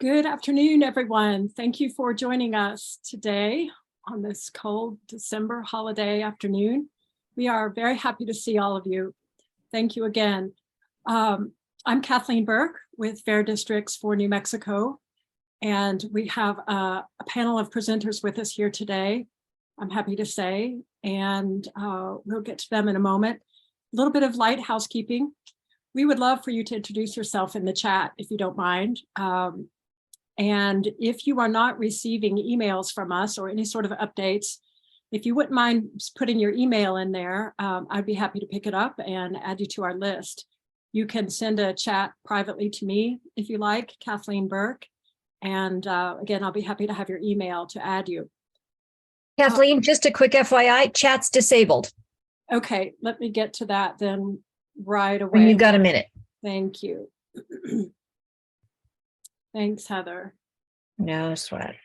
Good afternoon, everyone. Thank you for joining us today on this cold December holiday afternoon. We are very happy to see all of you. Thank you again. I'm Kathleen Burke with Fair Districts for New Mexico, and we have a panel of presenters with us here today, I'm happy to say, and we'll get to them in a moment. A little bit of light housekeeping. We would love for you to introduce yourself in the chat if you don't mind. And if you are not receiving emails from us or any sort of updates, if you wouldn't mind putting your email in there, I'd be happy to pick it up and add you to our list. You can send a chat privately to me if you like, Kathleen Burke. And again, I'll be happy to have your email to add you. Kathleen, just a quick FYI, chat's disabled. Okay, let me get to that then right away. When you've got a minute. Thank you. Thanks, Heather. No sweat.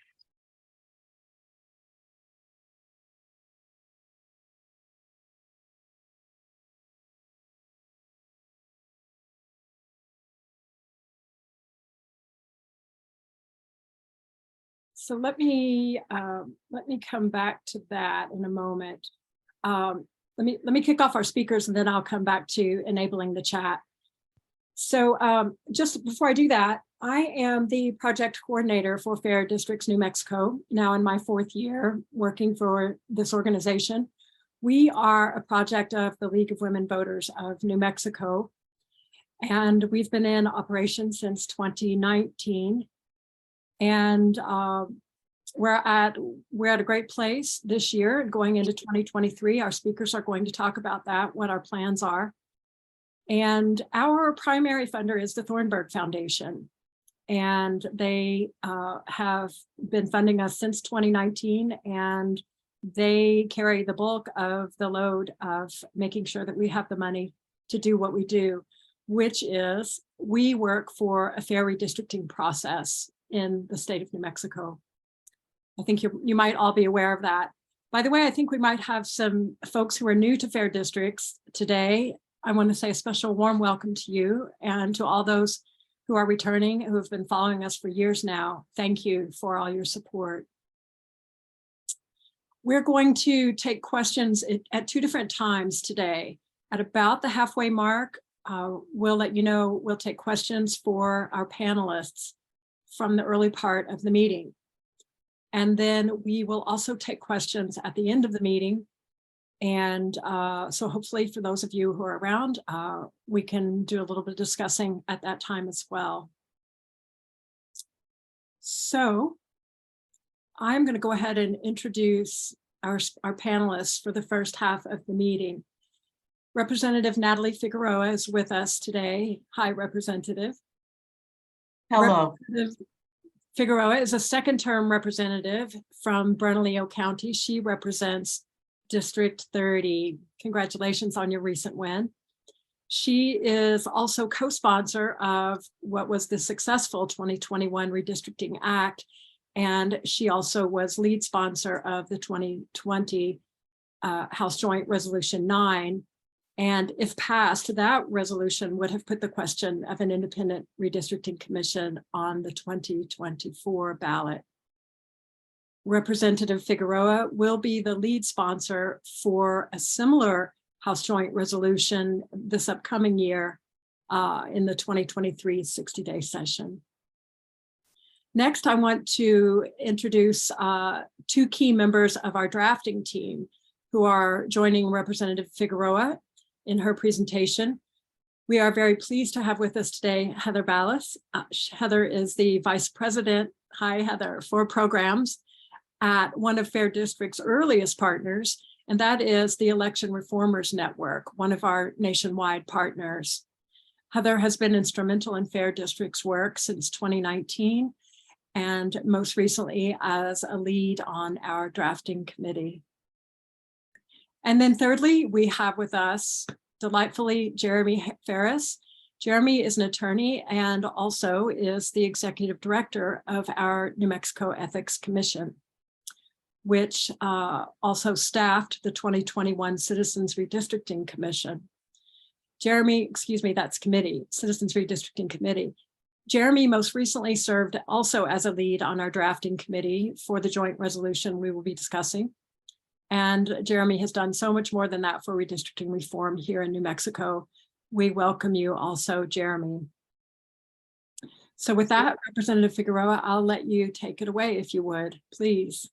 So let me come back to that in a moment. Let me kick off our speakers and then I'll come back to enabling the chat. So just before I do that, I am the project coordinator for Fair Districts New Mexico, now in my 4th year working for this organization. We are a project of the League of Women Voters of New Mexico, and we've been in operation since 2019. And we're at a great place this year going into 2023. Our speakers are going to talk about that, what our plans are. And our primary funder is the Thornburg Foundation. And they have been funding us since 2019, and they carry the bulk of the load of making sure that we have the money to do what we do, which is we work for a fair redistricting process in the state of New Mexico. I think you might all be aware of that. By the way, I think we might have some folks who are new to Fair Districts today. I want to say a special warm welcome to you and to all those who are returning, who have been following us for years now. Thank you for all your support. We're going to take questions at 2 different times today. At about the halfway mark, we'll let you know, we'll take questions for our panelists from the early part of the meeting. And then we will also take questions at the end of the meeting. And so hopefully for those of you who are around, we can do a little bit of discussing at that time as well. So I'm going to go ahead and introduce our panelists for the first half of the meeting. Representative Natalie Figueroa is with us today. Hi, Representative. Hello. Representative Figueroa is a 2nd-term representative from Bernalillo County. She represents District 30. Congratulations on your recent win. She is also co-sponsor of what was the successful 2021 Redistricting Act, and she also was lead sponsor of the 2020 House Joint Resolution 9. And if passed, that resolution would have put the question of an independent redistricting commission on the 2024 ballot. Representative Figueroa will be the lead sponsor for a similar House Joint Resolution this upcoming year in the 2023 60-day session. Next, I want to introduce 2 key members of our drafting team who are joining Representative Figueroa in her presentation. We are very pleased to have with us today Heather Balas. Heather is the Vice President, hi Heather, for programs at one of Fair District's earliest partners, and that is the Election Reformers Network, one of our nationwide partners. Heather has been instrumental in Fair District's work since 2019, and most recently as a lead on our drafting committee. And then thirdly, we have with us, delightfully, Jeremy Farris. Jeremy is an attorney and also is the executive director of our New Mexico Ethics Commission, which also staffed the 2021 Citizens Redistricting Commission. Jeremy, excuse me, that's committee, Citizens Redistricting Committee. Jeremy most recently served also as a lead on our drafting committee for the joint resolution we will be discussing. And Jeremy has done so much more than that for redistricting reform here in New Mexico. We welcome you also, Jeremy. So with that, Representative Figueroa, I'll let you take it away if you would, please.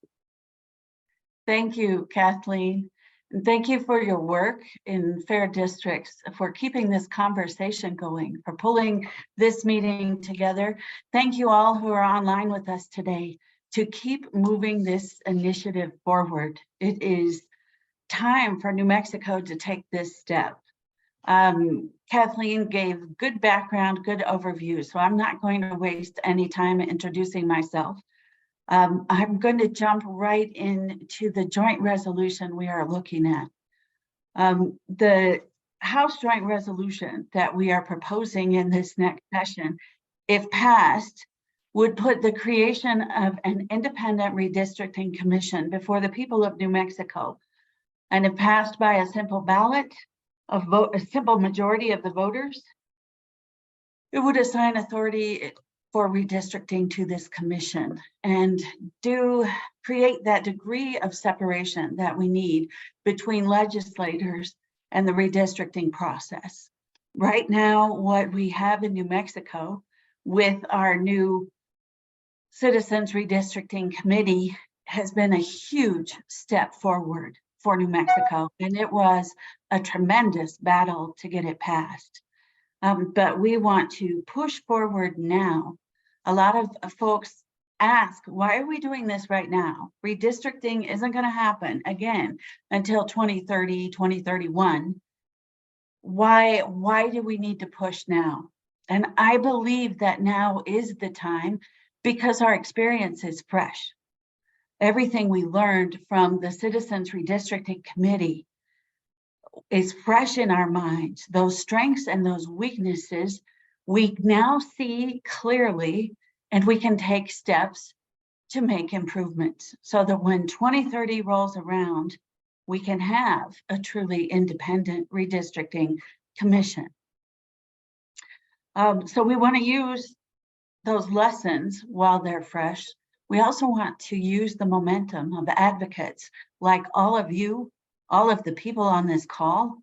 Thank you, Kathleen. And thank you for your work in fair districts, for keeping this conversation going, for pulling this meeting together. Thank you all who are online with us today to keep moving this initiative forward. It is time for New Mexico to take this step. Kathleen gave good background, good overview, so I'm not going to waste any time introducing myself. I'm going to jump right into the joint resolution we are looking at. The House joint resolution that we are proposing in this next session, if passed, would put the creation of an independent redistricting commission before the people of New Mexico. And if passed by a simple ballot, a simple majority of the voters, it would assign authority for redistricting to this commission and create that degree of separation that we need between legislators and the redistricting process. Right now, what we have in New Mexico with our new Citizens Redistricting Committee has been a huge step forward for New Mexico, and it was a tremendous battle to get it passed. But we want to push forward now. A lot of folks ask, why are we doing this right now? Redistricting isn't going to happen again until 2030, 2031. Why do we need to push now? And I believe that now is the time because our experience is fresh. Everything we learned from the Citizens Redistricting Committee is fresh in our minds. Those strengths and those weaknesses we now see clearly, and we can take steps to make improvements so that when 2030 rolls around, we can have a truly independent redistricting commission. So we want to use those lessons while they're fresh. We also want to use the momentum of advocates like all of you, all of the people on this call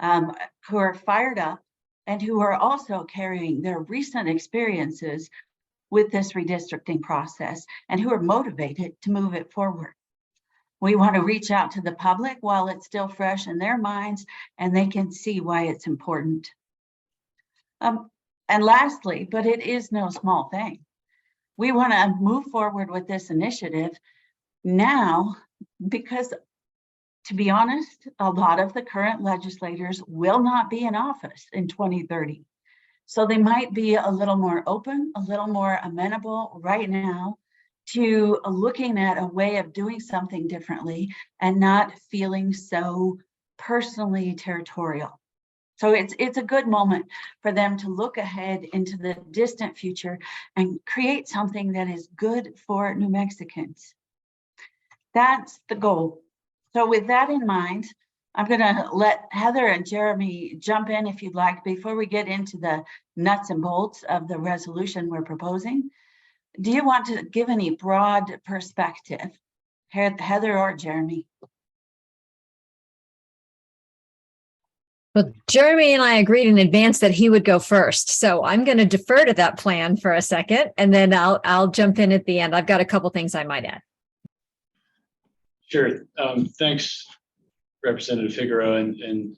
who are fired up and who are also carrying their recent experiences with this redistricting process and who are motivated to move it forward. We want to reach out to the public while it's still fresh in their minds and they can see why it's important. And lastly, but it is no small thing, we want to move forward with this initiative now because, to be honest, a lot of the current legislators will not be in office in 2030. So they might be a little more open, a little more amenable right now to looking at a way of doing something differently and not feeling so personally territorial. So it's a good moment for them to look ahead into the distant future and create something that is good for New Mexicans. That's the goal. So with that in mind, I'm going to let Heather and Jeremy jump in if you'd like before we get into the nuts and bolts of the resolution we're proposing. Do you want to give any broad perspective, Heather or Jeremy? Well, Jeremy and I agreed in advance that he would go first. So I'm going to defer to that plan for a second, and then I'll jump in at the end. I've got a couple things I might add. Sure. Thanks, Representative Figueroa and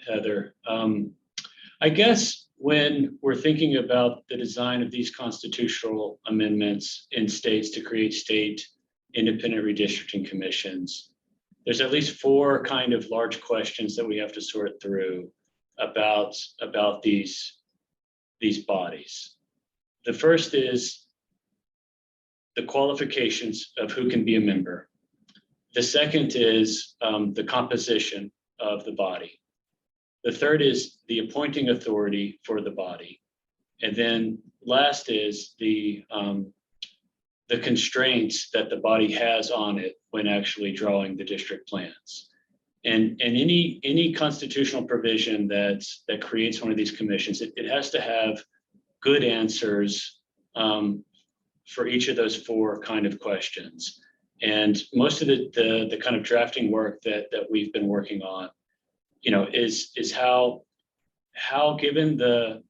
Heather. I guess when we're thinking about the design of these constitutional amendments in states to create state independent redistricting commissions, there's at least four kind of large questions that we have to sort through about these bodies. The first is the qualifications of who can be a member. The second is the composition of the body. The third is the appointing authority for the body. And then last is the constraints that the body has on it when actually drawing the district plans. And any constitutional provision that creates one of these commissions, it has to have good answers for each of those four kind of questions. And most of the kind of drafting work that we've been working on, is how given the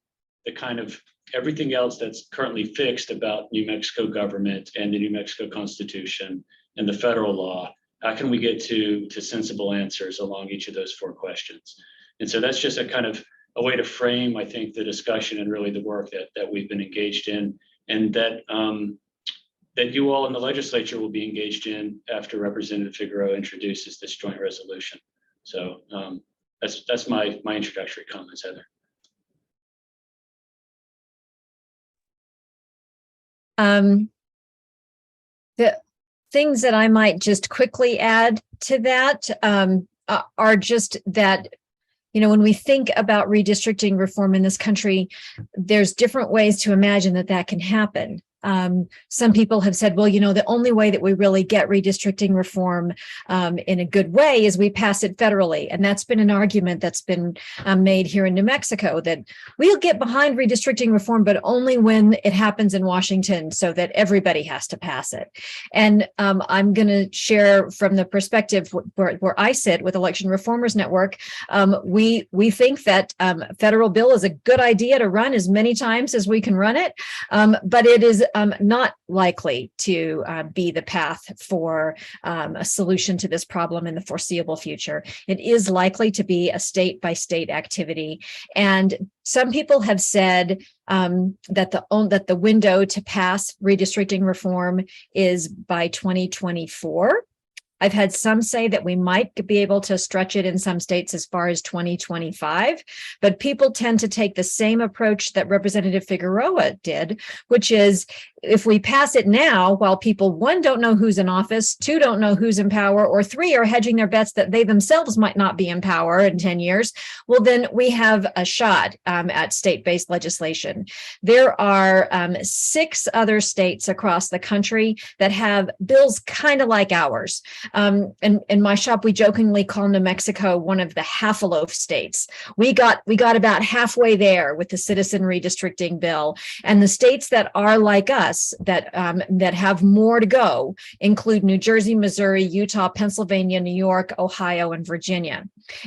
kind of everything else that's currently fixed about New Mexico government and the New Mexico Constitution and the federal law, how can we get to sensible answers along each of those four questions? And so that's just a kind of a way to frame, I think, the discussion and really the work that we've been engaged in, and that you all in the legislature will be engaged in after Representative Figueroa introduces this joint resolution. So that's my introductory comments, Heather. The things that I might just quickly add to that are just that, when we think about redistricting reform in this country, there's different ways to imagine that can happen. Some people have said, well, the only way that we really get redistricting reform in a good way is we pass it federally. And that's been an argument that's been made here in New Mexico, that we'll get behind redistricting reform, but only when it happens in Washington, so that everybody has to pass it. And I'm going to share from the perspective where I sit with Election Reformers Network. We think that federal bill is a good idea to run as many times as we can run it, but it is not likely to be the path for a solution to this problem in the foreseeable future. It is likely to be a state-by-state activity. And some people have said that the window to pass redistricting reform is by 2024. I've had some say that we might be able to stretch it in some states as far as 2025, but people tend to take the same approach that Representative Figueroa did, which is if we pass it now, while people, one, don't know who's in office, two, don't know who's in power, or three, are hedging their bets that they themselves might not be in power in 10 years, well, then we have a shot at state-based legislation. There are 6 other states across the country that have bills kind of like ours. And in my shop, we jokingly call New Mexico one of the half-a-loaf states. We got about halfway there with the citizen redistricting bill, and the states that are like us, that have more to go, include New Jersey, Missouri, Utah, Pennsylvania, New York, Ohio, and Virginia.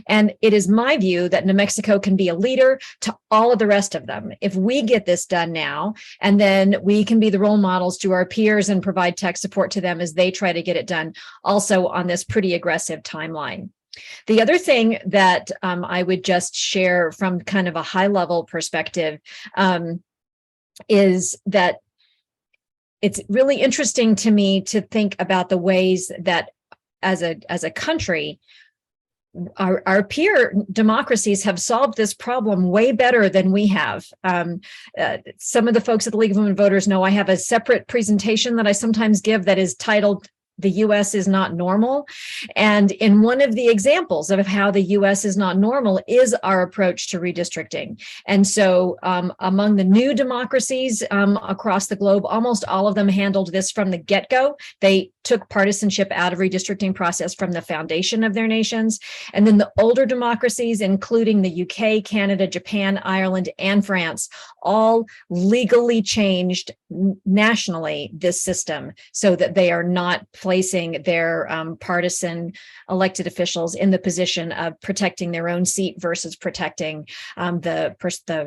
And it is my view that New Mexico can be a leader to all of the rest of them if we get this done now, and then we can be the role models to our peers and provide tech support to them as they try to get it done, also on this pretty aggressive timeline. The other thing that I would just share from kind of a high-level perspective is that it's really interesting to me to think about the ways that as a country, our peer democracies have solved this problem way better than we have. Some of the folks at the League of Women Voters know I have a separate presentation that I sometimes give that is titled "The U.S. is not normal." And in one of the examples of how the U.S. is not normal is our approach to redistricting. And so among the new democracies across the globe, almost all of them handled this from the get-go. They took partisanship out of redistricting process from the foundation of their nations. And then the older democracies, including the UK, Canada, Japan, Ireland, and France, all legally changed nationally this system so that they are not placing their partisan elected officials in the position of protecting their own seat versus protecting the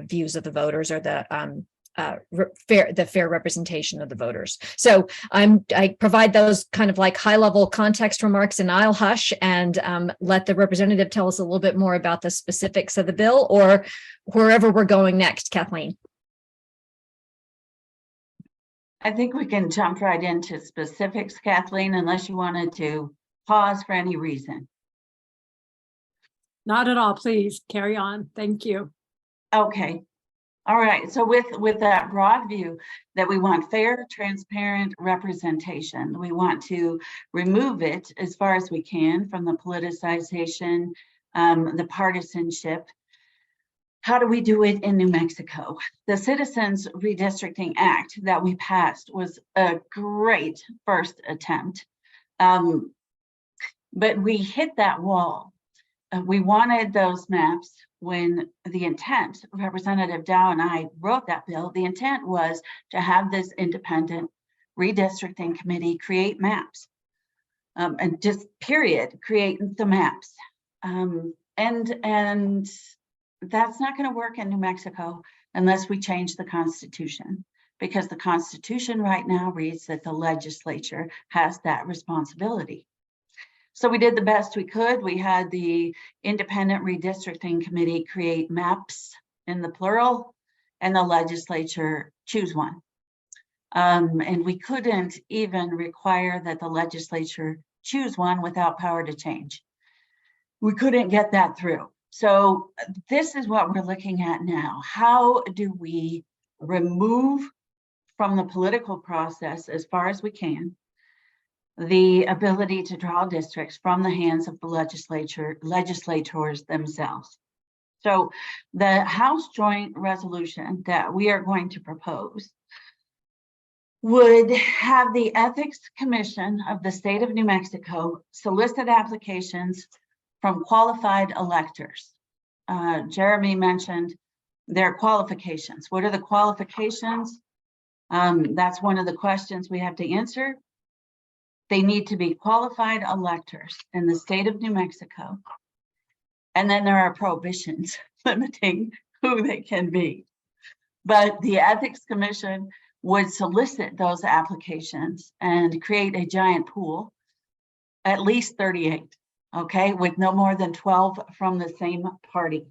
views of the voters, or the fair representation of the voters. So I provide those kind of like high-level context remarks, and I'll hush and let the representative tell us a little bit more about the specifics of the bill, or wherever we're going next. Kathleen. I think we can jump right into specifics, Kathleen, unless you wanted to pause for any reason. Not at all. Please carry on. Thank you. Okay. All right. So with that broad view that we want fair, transparent representation, we want to remove it as far as we can from the politicization, the partisanship. How do we do it in New Mexico? The Citizens Redistricting Act that we passed was a great first attempt, but we hit that wall. we wanted those maps when the intent, Representative Dow and I wrote that bill, the intent was to have this independent redistricting committee create maps. And just period, create the maps. And that's not going to work in New Mexico unless we change the Constitution, because the Constitution right now reads that the legislature has that responsibility. So we did the best we could. We had the Independent Redistricting Committee create maps in the plural, and the legislature choose one. And we couldn't even require that the legislature choose one without power to change. We couldn't get that through. So this is what we're looking at now. How do we remove from the political process, as far as we can, the ability to draw districts from the hands of the legislators themselves? So the House Joint Resolution that we are going to propose would have the Ethics Commission of the state of New Mexico solicit applications from qualified electors. Jeremy mentioned their qualifications. What are the qualifications? That's one of the questions we have to answer. They need to be qualified electors in the state of New Mexico. And then there are prohibitions limiting who they can be. But the Ethics Commission would solicit those applications and create a giant pool, at least 38, okay, with no more than 12 from the same party.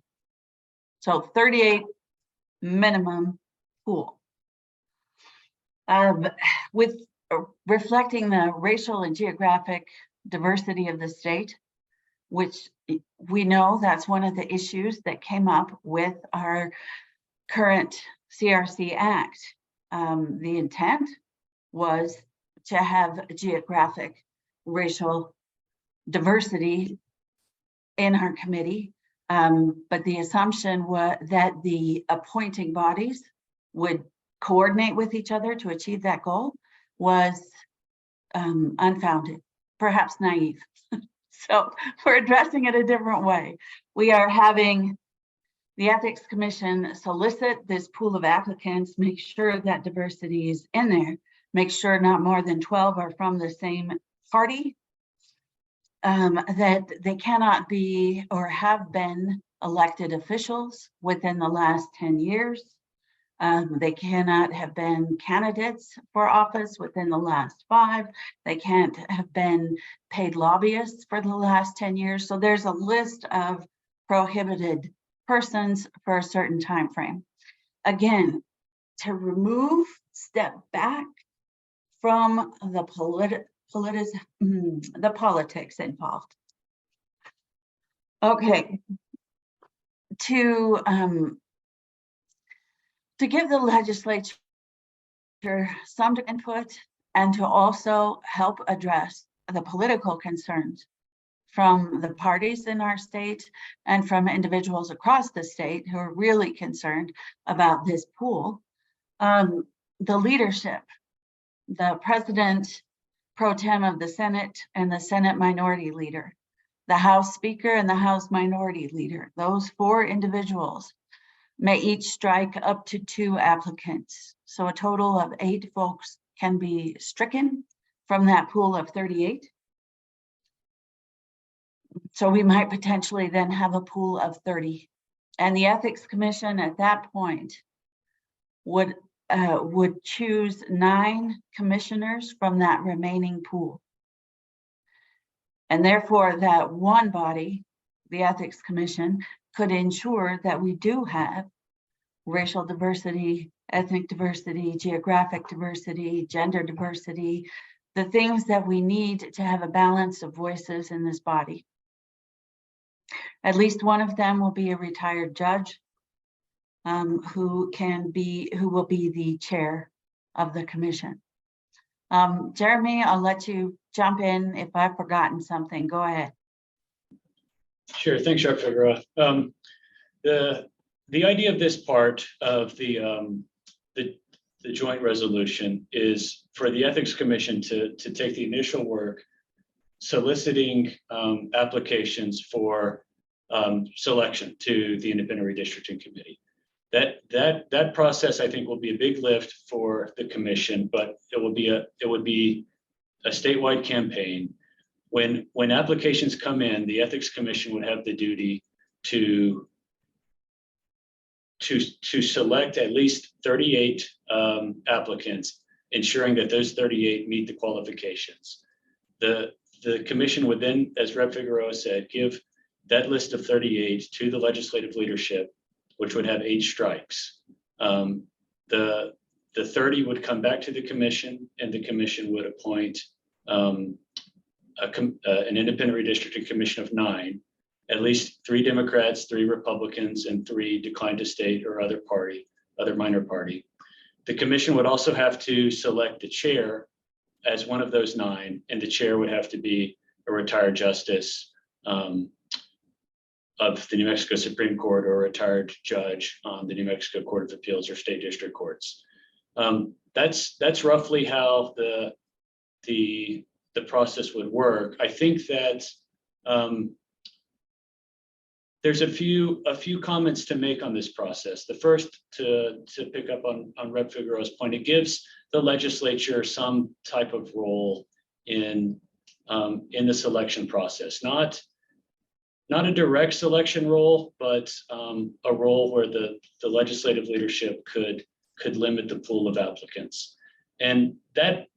So 38 minimum pool. With reflecting the racial and geographic diversity of the state, which we know that's one of the issues that came up with our current CRC Act. The intent was to have geographic racial diversity in our committee, but the assumption was that the appointing bodies would coordinate with each other to achieve that goal was unfounded, perhaps naive. So we're addressing it a different way. We are having the Ethics Commission solicit this pool of applicants, make sure that diversity is in there, make sure not more than 12 are from the same party, that they cannot be or have been elected officials within the last 10 years. They cannot have been candidates for office within the last 5. They can't have been paid lobbyists for the last 10 years. So there's a list of prohibited persons for a certain time frame. Again, to remove, step back from the politics involved. Okay, to give the legislature some input and to also help address the political concerns from the parties in our state and from individuals across the state who are really concerned about this pool. The leadership, the president pro tem of the Senate and the Senate minority leader, the House Speaker and the House minority leader, those 4 individuals may each strike up to 2 applicants. So a total of 8 folks can be stricken from that pool of 38. So we might potentially then have a pool of 30. And the Ethics Commission at that point would choose 9 commissioners from that remaining pool. And therefore that one body, the Ethics Commission, could ensure that we do have racial diversity, ethnic diversity, geographic diversity, gender diversity, the things that we need to have a balance of voices in this body. At least one of them will be a retired judge who will be the chair of the commission. Jeremy, I'll let you jump in if I've forgotten something. Go ahead. Sure, thanks, Rep. Figueroa. The idea of this part of the joint resolution is for the Ethics Commission to take the initial work, soliciting applications for selection to the Independent Redistricting Committee. That process, I think, will be a big lift for the commission, but it would be a statewide campaign. When applications come in, the Ethics Commission would have the duty to select at least 38 applicants, ensuring that those 38 meet the qualifications. The commission would then, as Rep. Figueroa said, give that list of 38 to the legislative leadership, which would have 8 strikes. The 30 would come back to the commission, and the commission would appoint an independent redistricting commission of 9, at least 3 Democrats, 3 Republicans, and 3 declined to state or other minor party. The commission would also have to select the chair as one of those 9, and the chair would have to be a retired justice of the New Mexico Supreme Court or a retired judge on the New Mexico Court of Appeals or state district courts. That's roughly how the process would work. I think that there's a few comments to make on this process. The first, to pick up on Rep. Figueroa's point, it gives the legislature some type of role in the selection process. Not a direct selection role, but a role where the legislative leadership could limit the pool of applicants. And that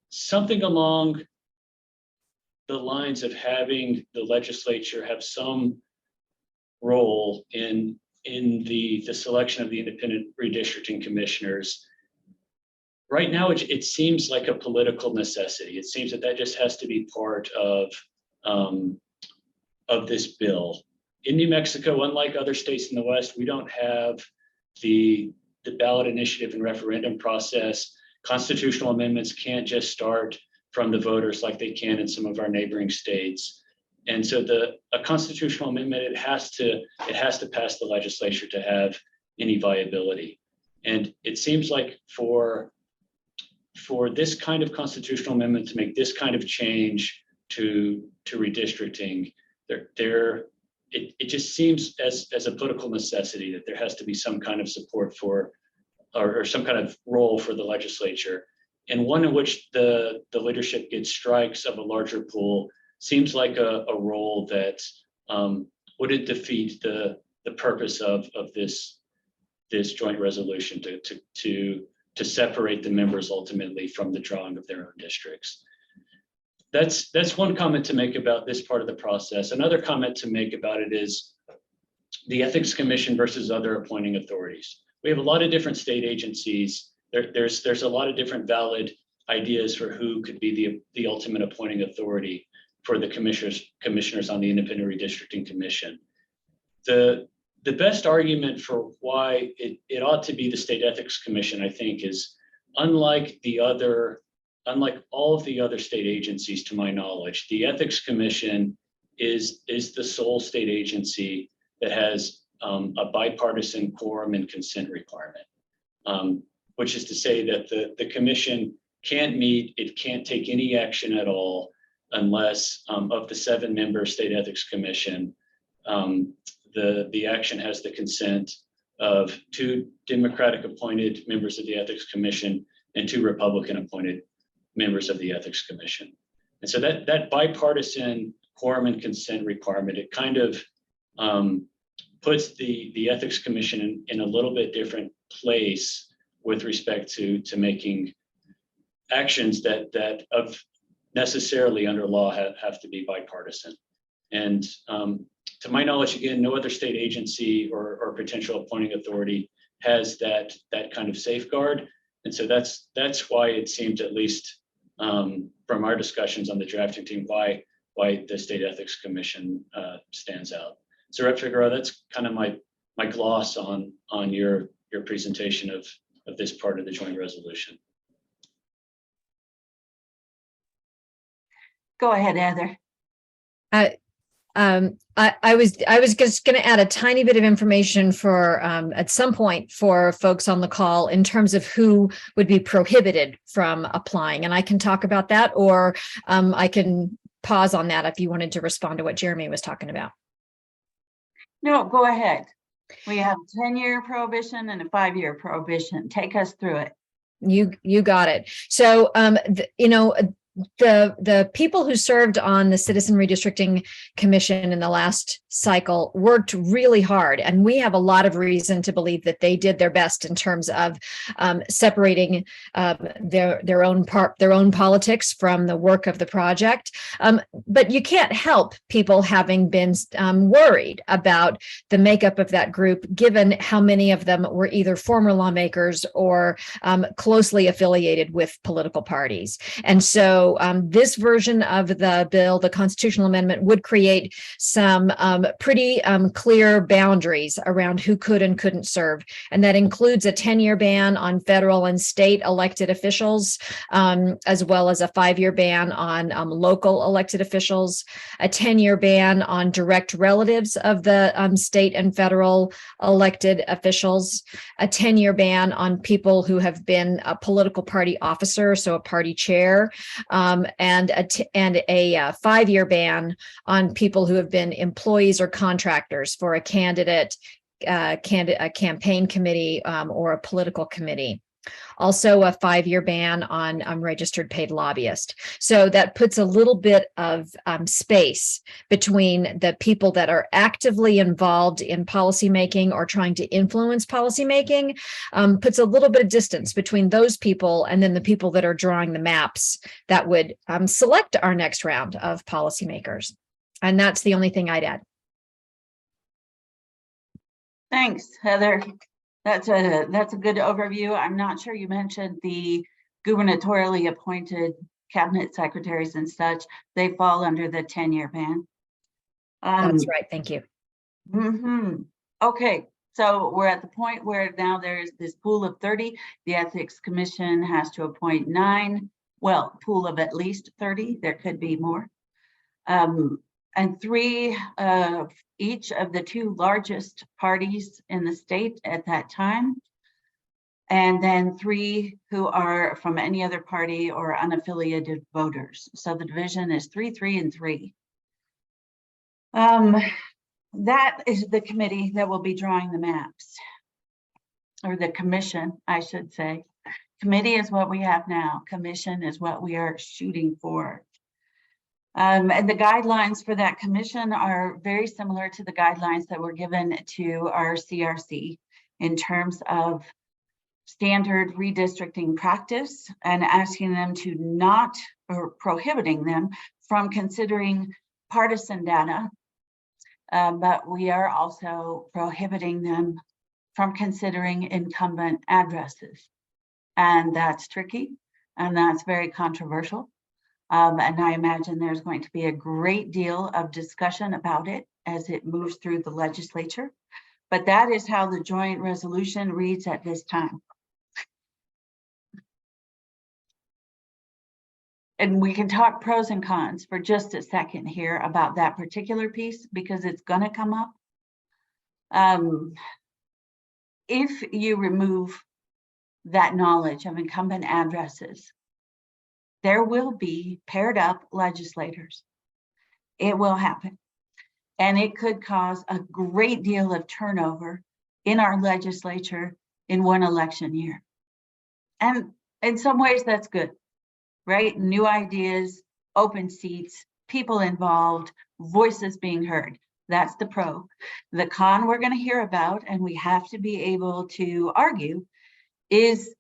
something along the lines of having the legislature have some role in the selection of the independent redistricting commissioners. Right now, it seems like a political necessity. It seems that just has to be part of this bill. In New Mexico, unlike other states in the West, we don't have the ballot initiative and referendum process. Constitutional amendments can't just start from the voters like they can in some of our neighboring states. And so a constitutional amendment, it has to pass the legislature to have any viability. And it seems like for this kind of constitutional amendment to make this kind of change to redistricting, it just seems as a political necessity that there has to be some kind of support for, or some kind of role for the legislature. And one in which the leadership gets strikes of a larger pool seems like a role that wouldn't defeat the purpose of this joint resolution to separate the members ultimately from the drawing of their own districts. That's one comment to make about this part of the process. Another comment to make about it is the Ethics Commission versus other appointing authorities. We have a lot of different state agencies. There's a lot of different valid ideas for who could be the ultimate appointing authority for the commissioners on the Independent Redistricting Commission. The best argument for why it ought to be the State Ethics Commission, I think, is unlike all of the other state agencies, to my knowledge, the Ethics Commission is the sole state agency that has a bipartisan quorum and consent requirement, which is to say that the commission can't meet, it can't take any action at all unless of the 7-member State Ethics Commission, the action has the consent of 2 Democratic appointed members of the Ethics Commission and 2 Republican appointed members of the Ethics Commission. And so that bipartisan quorum and consent requirement, it kind of puts the Ethics Commission in a little bit different place with respect to making actions that of necessarily under law have to be bipartisan. And to my knowledge, again, no other state agency or potential appointing authority has that kind of safeguard. And so that's why it seems, at least from our discussions on the drafting team, why the State Ethics Commission stands out. So Rep. Figueroa, that's kind of my gloss on your presentation of this part of the joint resolution. Go ahead, Heather. I was just going to add a tiny bit of information for at some point for folks on the call in terms of who would be prohibited from applying, and I can talk about that, or I can pause on that if you wanted to respond to what Jeremy was talking about. No, go ahead. We have a 10-year prohibition and a 5-year prohibition. Take us through it. You got it. So, the people who served on the Citizen Redistricting Commission in the last cycle worked really hard, and we have a lot of reason to believe that they did their best in terms of separating their own politics from the work of the project. But you can't help people having been worried about the makeup of that group, given how many of them were either former lawmakers or closely affiliated with political parties. And so this version of the bill, the constitutional amendment, would create some pretty clear boundaries around who could and couldn't serve. And that includes a 10-year ban on federal and state elected officials, as well as a 5-year ban on local elected officials, a 10-year ban on direct relatives of the state and federal elected officials, a 10-year ban on people who have been a political party officer, so a party chair, and a 5-year ban on people who have been employees or contractors for a candidate, a campaign committee, or a political committee. Also, a 5-year ban on registered paid lobbyists. So that puts a little bit of space between the people that are actively involved in policymaking or trying to influence policymaking, puts a little bit of distance between those people and then the people that are drawing the maps that would select our next round of policymakers. And that's the only thing I'd add. Thanks, Heather. That's a good overview. I'm not sure you mentioned the gubernatorially appointed cabinet secretaries and such. They fall under the 10-year ban. That's right. Thank you. Okay, so we're at the point where now there's this pool of 30. The Ethics Commission has to appoint 9. Well, pool of at least 30. There could be more. And 3 of each of the 2 largest parties in the state at that time. And then 3 who are from any other party or unaffiliated voters. So the division is 3, 3, and 3. That is the committee that will be drawing the maps. Or the commission, I should say. Committee is what we have now. Commission is what we are shooting for. And the guidelines for that commission are very similar to the guidelines that were given to our CRC in terms of standard redistricting practice and asking them to not, or prohibiting them from considering partisan data. But we are also prohibiting them from considering incumbent addresses. And that's tricky, and that's very controversial. And I imagine there's going to be a great deal of discussion about it as it moves through the legislature. But that is how the joint resolution reads at this time. And we can talk pros and cons for just a second here about that particular piece, because it's going to come up. If you remove that knowledge of incumbent addresses, there will be paired up legislators. It will happen. And it could cause a great deal of turnover in our legislature in one election year. And in some ways that's good, right? New ideas, open seats, people involved, voices being heard. That's the pro. The con we're going to hear about, and we have to be able to argue, is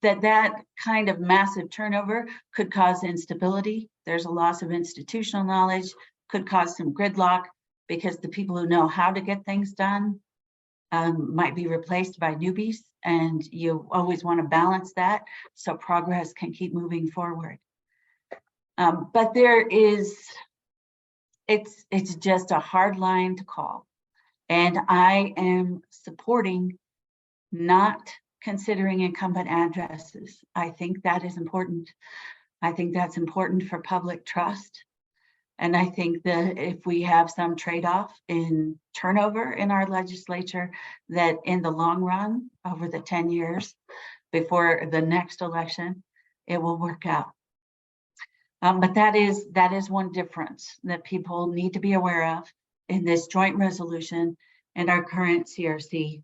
that kind of massive turnover could cause instability. There's a loss of institutional knowledge, could cause some gridlock because the people who know how to get things done might be replaced by newbies, and you always want to balance that so progress can keep moving forward. But it's just a hard line to call. And I am supporting not considering incumbent addresses. I think that is important. I think that's important for public trust. And I think that if we have some trade-off in turnover in our legislature, that in the long run, over the 10 years before the next election, it will work out. But that is one difference that people need to be aware of in this joint resolution and our current CRC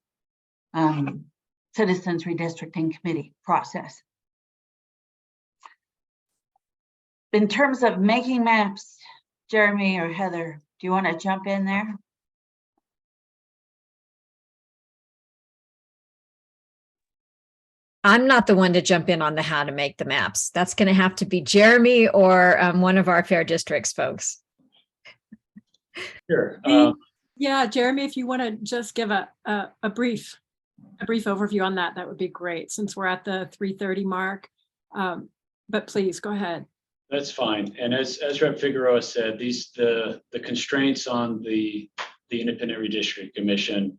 Citizens Redistricting Committee process. In terms of making maps, Jeremy or Heather, do you want to jump in there? I'm not the one to jump in on the how to make the maps. That's going to have to be Jeremy or one of our Fair Districts folks. Sure. Yeah, Jeremy, if you want to just give a brief overview on that, that would be great, since we're at the 3:30 mark. But please go ahead. That's fine. And as Rep. Figueroa said, the constraints on the Independent Redistricting Commission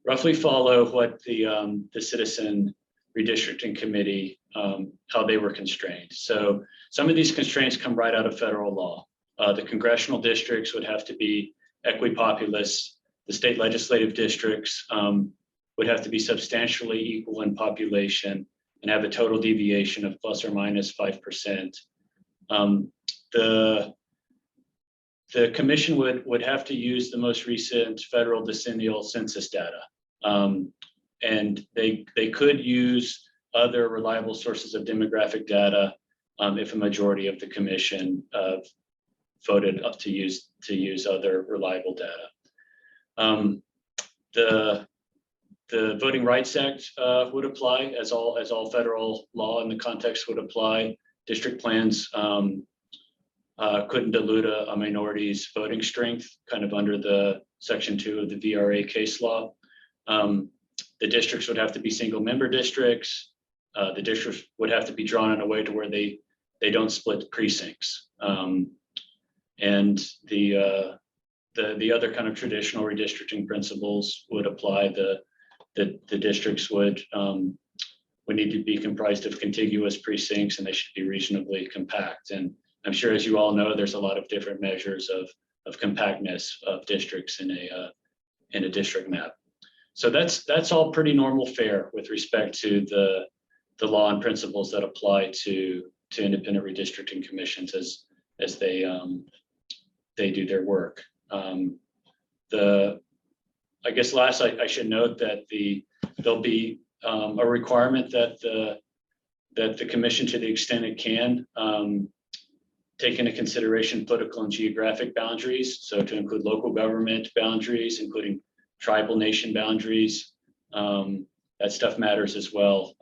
roughly follow what the Citizen Redistricting Committee, how they were constrained. So some of these constraints come right out of federal law. The congressional districts would have to be equipopulous. The state legislative districts would have to be substantially equal in population and have a total deviation of plus or minus 5%. The commission would have to use the most recent federal decennial census data. And they could use other reliable sources of demographic data if a majority of the commission voted up to use other reliable data. The Voting Rights Act would apply as all federal law in the context would apply. District plans couldn't dilute a minority's voting strength, kind of under the Section 2 of the VRA case law. The districts would have to be single member districts. The districts would have to be drawn in a way to where they don't split precincts. And the other kind of traditional redistricting principles would apply. The districts would need to be comprised of contiguous precincts, and they should be reasonably compact. And I'm sure, as you all know, there's a lot of different measures of compactness of districts in a district map. So that's all pretty normal fare with respect to the law and principles that apply to independent redistricting commissions as they do their work. I guess last I should note that there'll be a requirement that the commission, to the extent it can, take into consideration political and geographic boundaries. So to include local government boundaries, including tribal nation boundaries. That stuff matters as well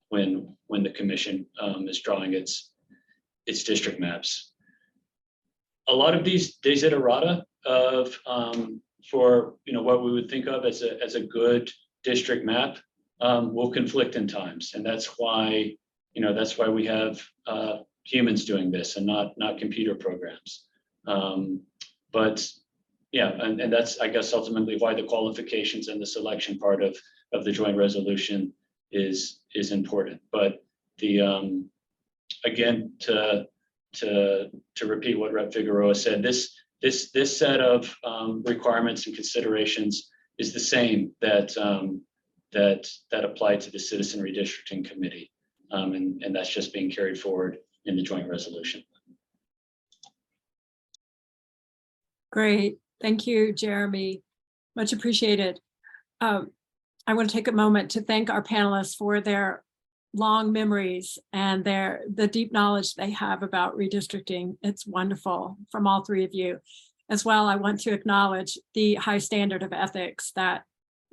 when the commission is drawing its district maps. A lot of these desiderata for what we would think of as a good district map will conflict in times, and that's why we have humans doing this and not computer programs. But yeah, and that's, I guess, ultimately why the qualifications and the selection part of the joint resolution is important. But again, to repeat what Rep. Figueroa said, this set of requirements and considerations is the same that apply to the Citizen Redistricting Committee, and that's just being carried forward in the joint resolution. Great. Thank you, Jeremy. Much appreciated. I want to take a moment to thank our panelists for their long memories and the deep knowledge they have about redistricting. It's wonderful from all three of you. As well, I want to acknowledge the high standard of ethics that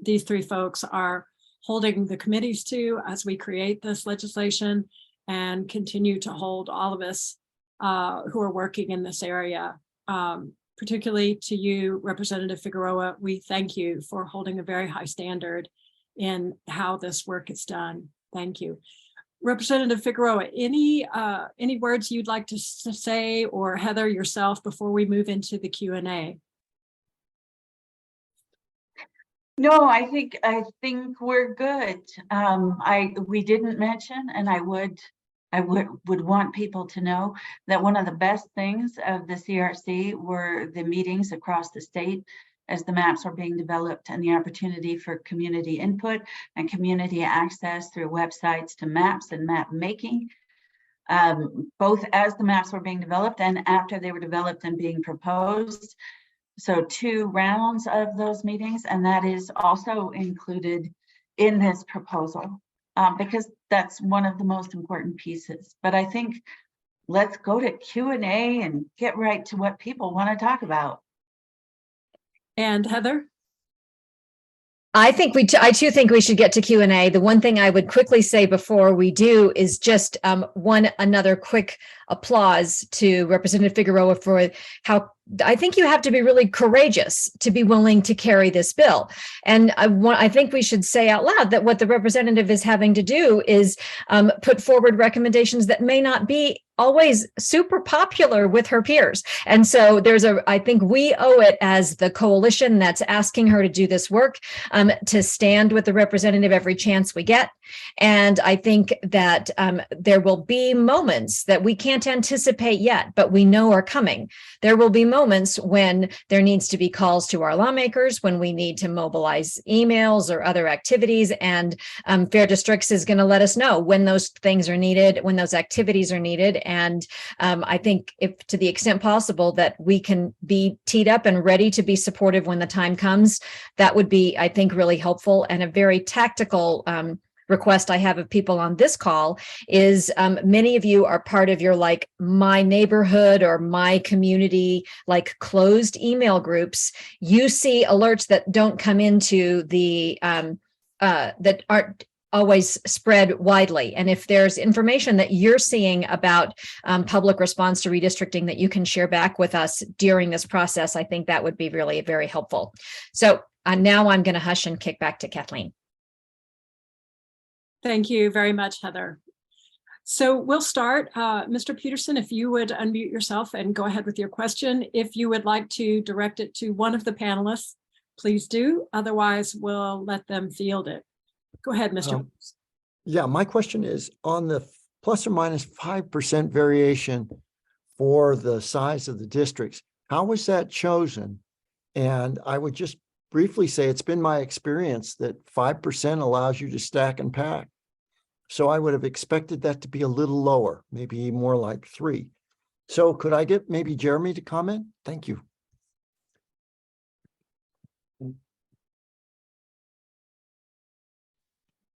these three folks are holding the committees to as we create this legislation, and continue to hold all of us who are working in this area. Particularly to you, Representative Figueroa, we thank you for holding a very high standard in how this work is done. Thank you. Representative Figueroa, any words you'd like to say, or Heather yourself, before we move into the Q&A? No, I think we're good. We didn't mention, and I would want people to know that one of the best things of the CRC were the meetings across the state as the maps were being developed, and the opportunity for community input and community access through websites to maps and map making, both as the maps were being developed and after they were developed and being proposed. So 2 rounds of those meetings, and that is also included in this proposal, because that's one of the most important pieces. But I think let's go to Q&A and get right to what people want to talk about. And Heather? I think I too think we should get to Q&A. The one thing I would quickly say before we do is just another quick applause to Representative Figueroa for how I think you have to be really courageous to be willing to carry this bill. And I think we should say out loud that what the representative is having to do is put forward recommendations that may not be always super popular with her peers. And so I think we owe it as the coalition that's asking her to do this work, to stand with the representative every chance we get. And I think that there will be moments that we can't anticipate yet, but we know are coming. There will be moments when there needs to be calls to our lawmakers, when we need to mobilize emails or other activities. And Fair Districts is going to let us know when those things are needed, when those activities are needed. And I think if to the extent possible that we can be teed up and ready to be supportive when the time comes, that would be, I think, really helpful. And a very tactical request I have of people on this call is many of you are part of your like my neighborhood or my community, like closed email groups. You see alerts that don't come into the that aren't always spread widely. And if there's information that you're seeing about public response to redistricting that you can share back with us during this process, I think that would be really very helpful. So now I'm going to hush and kick back to Kathleen. Thank you very much, Heather. So we'll start. Mr. Peterson, if you would unmute yourself and go ahead with your question. If you would like to direct it to one of the panelists, please do. Otherwise, we'll let them field it. Go ahead, Mr. Yeah, my question is on the plus or minus 5% variation for the size of the districts. How was that chosen? And I would just briefly say it's been my experience that 5% allows you to stack and pack. So I would have expected that to be a little lower, maybe more like 3. So could I get maybe Jeremy to comment? Thank you.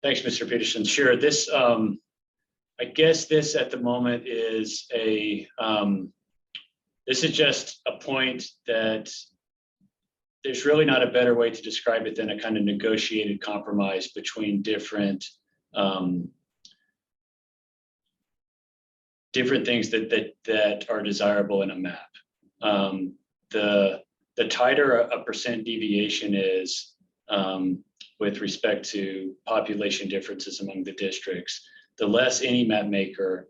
Thanks, Mr. Peterson. Sure. This, I guess this at the moment is this is just a point that there's really not a better way to describe it than a kind of negotiated compromise between different things that are desirable in a map. The tighter a percent deviation is with respect to population differences among the districts, the less any map maker,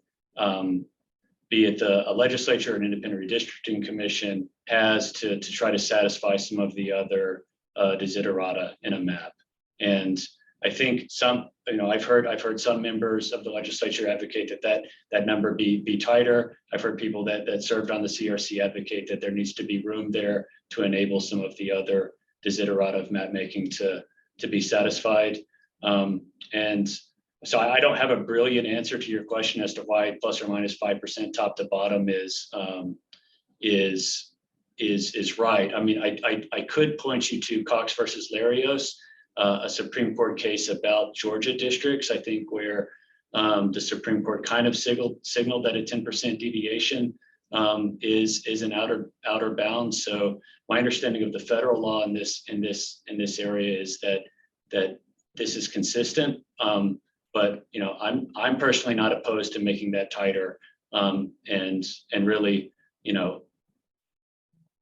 be it a legislature or an independent redistricting commission, has to try to satisfy some of the other desiderata in a map. And I think I've heard some members of the legislature advocate that number be tighter. I've heard people that served on the CRC advocate that there needs to be room there to enable some of the other desiderata of map making to be satisfied. And so I don't have a brilliant answer to your question as to why plus or minus 5% top to bottom is right. I mean, I could point you to Cox versus Larios, a Supreme Court case about Georgia districts, I think, where the Supreme Court kind of signaled that a 10% deviation is an outer bound. So my understanding of the federal law in this area is that this is consistent. But I'm personally not opposed to making that tighter. And really,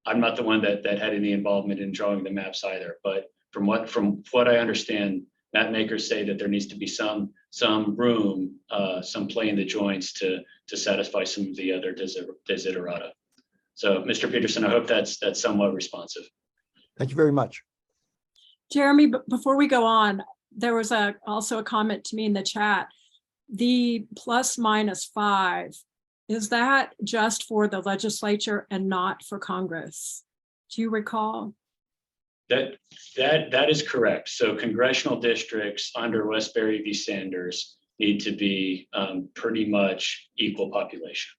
I'm not the one that had any involvement in drawing the maps either. But from what I understand, map makers say that there needs to be some room, some play in the joints to satisfy some of the other desiderata. So, Mr. Peterson, I hope that's somewhat responsive. Thank you very much. Jeremy, before we go on, there was also a comment to me in the chat. The plus minus 5, is that just for the legislature and not for Congress? Do you recall? That is correct. So congressional districts under Westbury v. Sanders need to be pretty much equal population.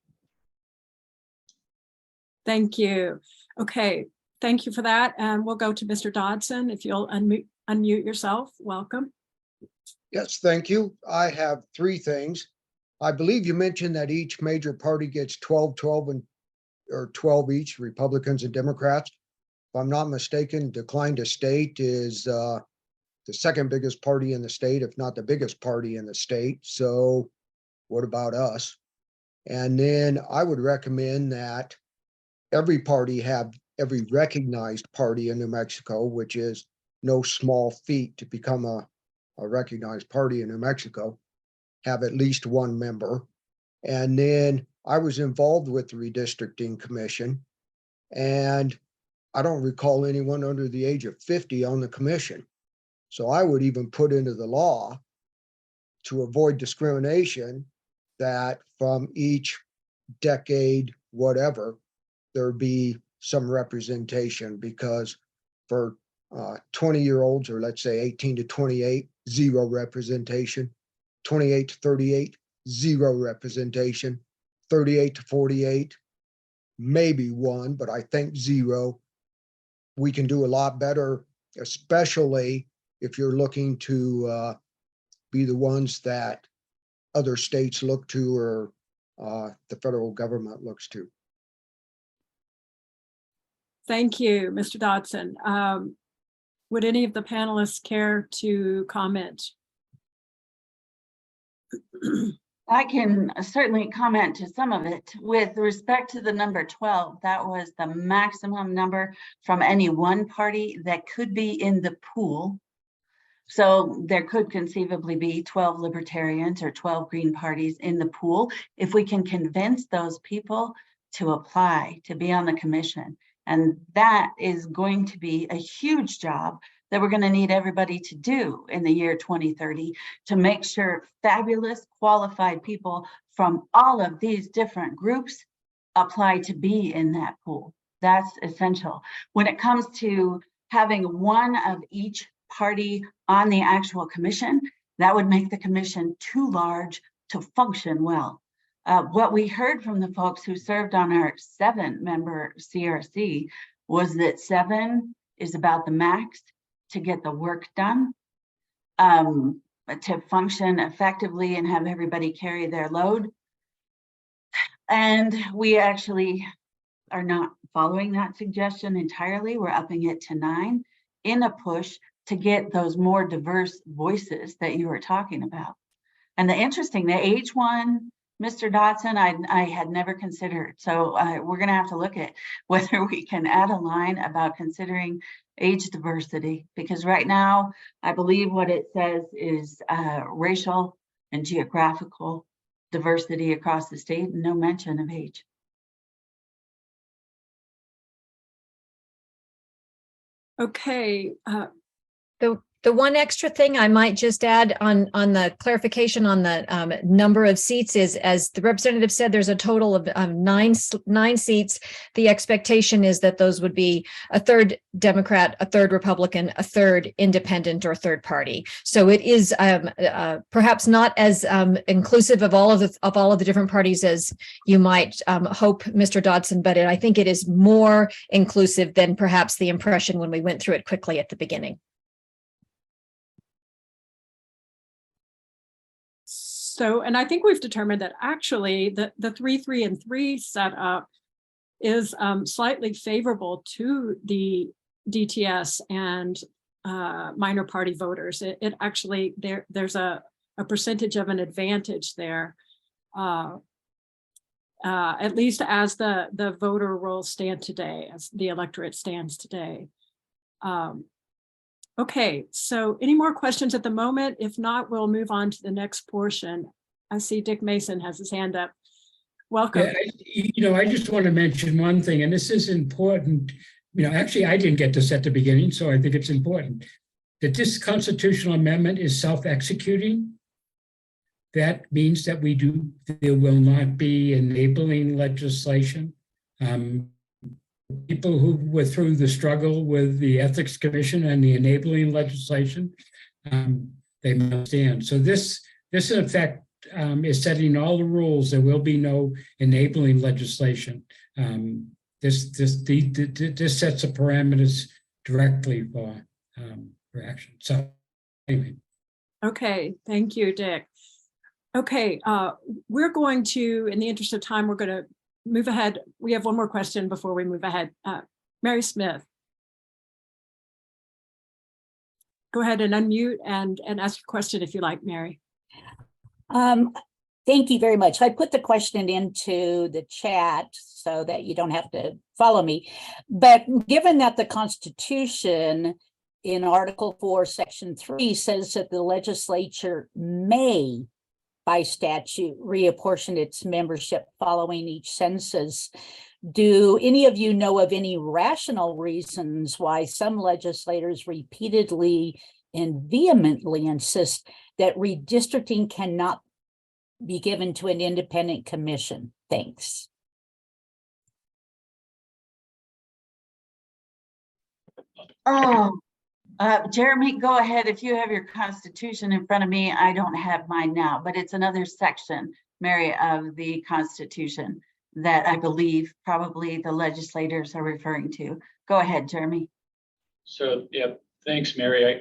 Thank you. Okay, Thank you for that. And we'll go to Mr. Dodson. If you'll unmute yourself, welcome. Yes, thank you. I have three things. I believe you mentioned that each major party gets 12 or 12 each, Republicans and Democrats. If I'm not mistaken, Decline to State is the second biggest party in the state, if not the biggest party in the state. So what about us? And then I would recommend that every party have every recognized party in New Mexico, which is no small feat to become a recognized party in New Mexico, have at least one member. And then I was involved with the Redistricting Commission, and I don't recall anyone under the age of 50 on the commission. So I would even put into the law to avoid discrimination that from each decade, whatever, there be some representation, because for 20-year-olds, or let's say 18 to 28, 0 representation, 28 to 38, 0 representation, 38 to 48, maybe 1, but I think 0. We can do a lot better, especially if you're looking to be the ones that other states look to, or the federal government looks to. Thank you, Mr. Dodson. Would any of the panelists care to comment? I can certainly comment to some of it. With respect to the number 12, that was the maximum number from any one party that could be in the pool. So there could conceivably be 12 libertarians or 12 Green parties in the pool if we can convince those people to apply to be on the commission. And that is going to be a huge job that we're going to need everybody to do in the year 2030 to make sure fabulous, qualified people from all of these different groups apply to be in that pool. That's essential. When it comes to having one of each party on the actual commission, that would make the commission too large to function well. What we heard from the folks who served on our 7-member CRC was that 7 is about the max to get the work done, to function effectively and have everybody carry their load. And we actually are not following that suggestion entirely. We're upping it to 9 in a push to get those more diverse voices that you were talking about. And the age one, Mr. Dodson, I had never considered. So we're going to have to look at whether we can add a line about considering age diversity, because right now, I believe what it says is racial and geographical diversity across the state, and no mention of age. Okay. The one extra thing I might just add on the clarification on the number of seats is, as the representative said, there's a total of 9 seats. The expectation is that those would be a third Democrat, a third Republican, a third independent, or third party. So it is perhaps not as inclusive of all of the different parties as you might hope, Mr. Dodson, but I think it is more inclusive than perhaps the impression when we went through it quickly at the beginning. So, and I think we've determined that actually the 3-3-3 setup is slightly favorable to the DTS and minor party voters. It actually, there's a percentage of an advantage there, at least as the voter rolls stand today, as the electorate stands today. Okay, so any more questions at the moment? If not, we'll move on to the next portion. I see Dick Mason has his hand up. Welcome. Yeah, I just want to mention one thing, and this is important. Actually, I didn't get this at the beginning, so I think it's important that this constitutional amendment is self-executing. That means that there will not be enabling legislation. People who were through the struggle with the Ethics Commission and the enabling legislation, they understand. So this in effect is setting all the rules. There will be no enabling legislation this sets the parameters directly for action. So anyway. Okay, thank you, Dick. Okay, we're going to, in the interest of time, we're going to move ahead. We have one more question before we move ahead. Mary Smith. Go ahead and unmute and ask your question if you like, Mary. Thank you very much. I put the question into the chat so that you don't have to follow me. But given that the Constitution in Article 4, Section 3 says that the legislature may, by statute, reapportion its membership following each census, do any of you know of any rational reasons why some legislators repeatedly and vehemently insist that redistricting cannot be given to an independent commission? Thanks. Oh, Jeremy, go ahead. If you have your Constitution in front of me, I don't have mine now, but it's another section, Mary, of the Constitution that I believe probably the legislators are referring to. Go ahead, Jeremy. So, yeah, thanks, Mary.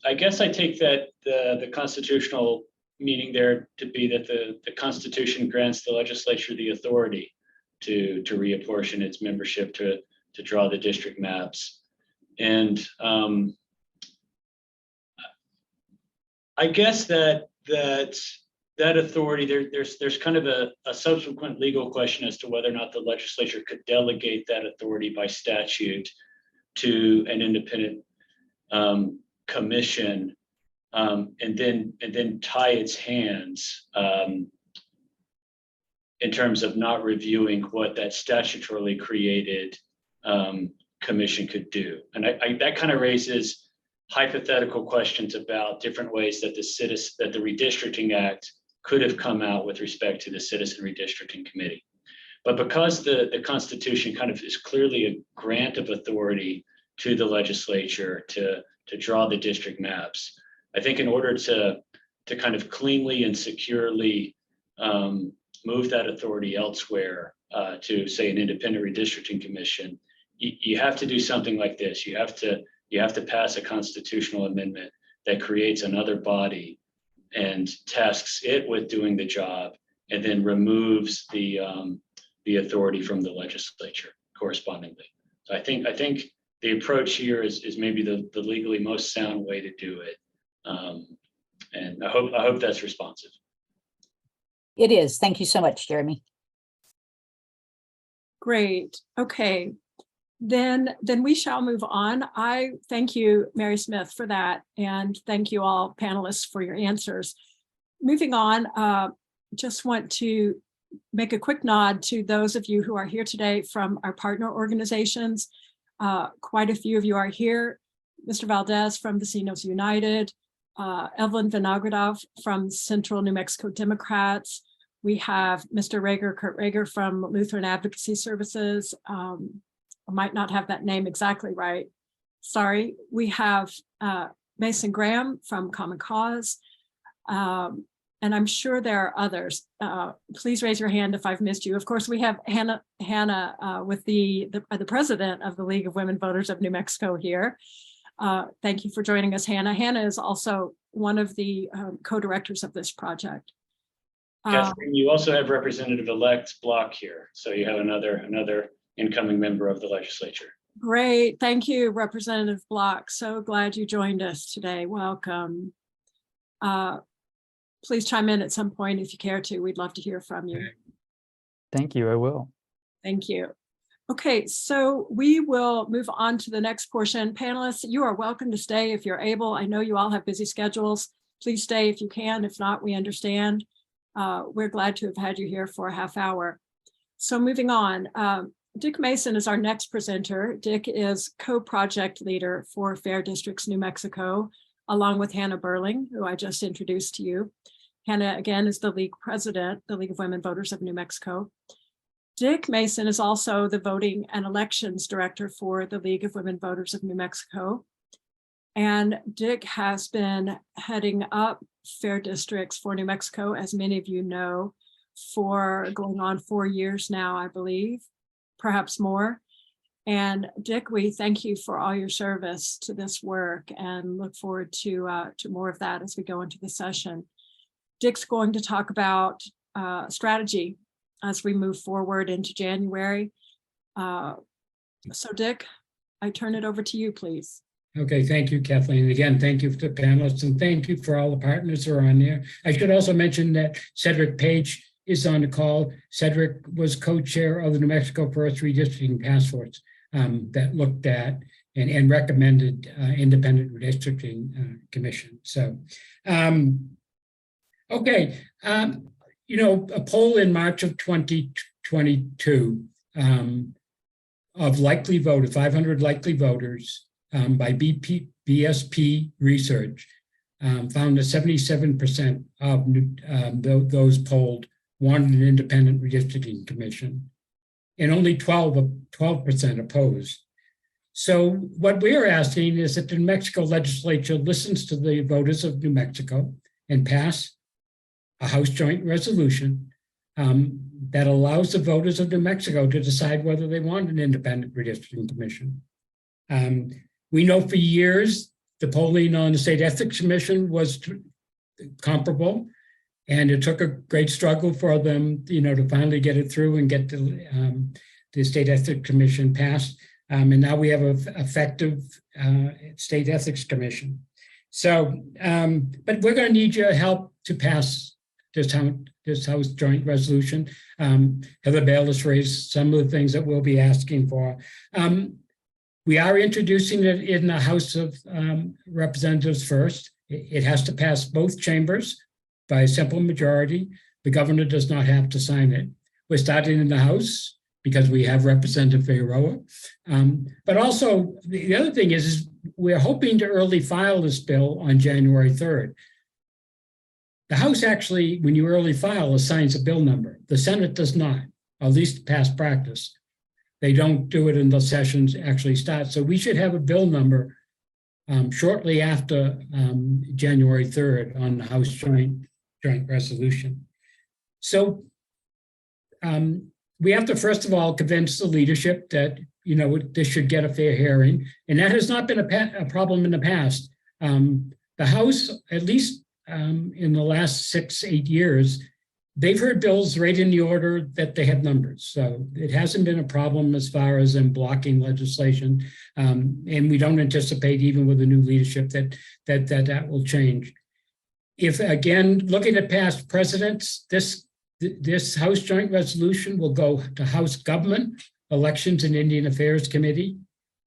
I guess I take that the constitutional meaning there to be that the Constitution grants the legislature the authority to reapportion its membership to draw the district maps. And I guess that authority, there's kind of a subsequent legal question as to whether or not the legislature could delegate that authority by statute to an independent commission, and then tie its hands in terms of not reviewing what that statutorily created commission could do. And that kind of raises hypothetical questions about different ways that the Redistricting Act could have come out with respect to the Citizen Redistricting Committee. But because the Constitution kind of is clearly a grant of authority to the legislature to draw the district maps, I think in order to kind of cleanly and securely move that authority elsewhere to, say, an independent redistricting commission, you have to do something like this. You have to pass a constitutional amendment that creates another body and tasks it with doing the job, and then removes the authority from the legislature correspondingly. So I think the approach here is maybe the legally most sound way to do it. And I hope that's responsive. It is. Thank you so much, Jeremy. Great. Okay. Then we shall move on. I thank you, Mary Smith, for that. And thank you all panelists for your answers. Moving on, just want to make a quick nod to those of you who are here today from our partner organizations. Quite a few of you are here. Mr. Valdez from Vecinos United, Evelyn Vinogradov from Central New Mexico Democrats. We have Mr. Rager, Kurt Rager from Lutheran Advocacy Services. I might not have that name exactly right. Sorry. We have Mason Graham from Common Cause. And I'm sure there are others. Please raise your hand if I've missed you. Of course, we have Hannah with the president of the League of Women Voters of New Mexico here. Thank you for joining us, Hannah. Hannah is also one of the co-directors of this project. Kathleen, you also have Representative-elect Block here. So you have another incoming member of the legislature. Great. Thank you, Representative Block. So glad you joined us today. Welcome. Please chime in at some point if you care to. We'd love to hear from you. Thank you. I will. Thank you. Okay, so we will move on to the next portion. Panelists, you are welcome to stay if you're able. I know you all have busy schedules. Please stay if you can. If not, we understand. We're glad to have had you here for a half hour. So moving on, Dick Mason is our next presenter. Dick is co-project leader for Fair Districts New Mexico, along with Hannah Burling, who I just introduced to you. Hannah, again, is the League president, the League of Women Voters of New Mexico. Dick Mason is also the voting and elections director for the League of Women Voters of New Mexico. And Dick has been heading up Fair Districts for New Mexico, as many of you know, for going on 4 years now, I believe. perhaps more. And Dick, we thank you for all your service to this work and look forward to more of that as we go into the session. Dick's going to talk about strategy as we move forward into January. So Dick, I turn it over to you, please. Okay, thank you, Kathleen. Again, thank you to the panelists and thank you for all the partners who are on there. I should also mention that Cedric Page is on the call. Cedric was co-chair of the New Mexico First Redistricting Task Force that looked at and recommended Independent Redistricting Commission. So, okay, you know, a poll in March of 2022 of likely voters, 500 likely voters by BSP Research found that 77% of those polled wanted an independent redistricting commission, and only 12% opposed. So what we are asking is that the New Mexico legislature listens to the voters of New Mexico and pass a House Joint Resolution that allows the voters of New Mexico to decide whether they want an independent redistricting commission. We know for years the polling on the State Ethics Commission was comparable, and it took a great struggle for them, you know, to finally get it through and get the State Ethics Commission passed. And now we have an effective State Ethics Commission. So, but we're going to need your help to pass this House Joint Resolution. Heather Balas raised some of the things that we'll be asking for. We are introducing it in the House of Representatives first. It has to pass both chambers by a simple majority. The governor does not have to sign it. We're starting in the House because we have Representative Figueroa. But also, the other thing is we're hoping to early file this bill on January 3rd. The House actually, when you early file, assigns a bill number. The Senate does not, at least past practice. They don't do it until sessions actually start. So we should have a bill number shortly after January 3rd on the House Joint Resolution. So we have to, first of all, convince the leadership that, you know, this should get a fair hearing. And that has not been a problem in the past. The House, at least in the last 6-8 years, they've heard bills right in the order that they have numbers. So it hasn't been a problem as far as them blocking legislation. And we don't anticipate, even with the new leadership, that will change. If, again, looking at past precedents, this House Joint Resolution will go to House Government, Elections and Indian Affairs Committee,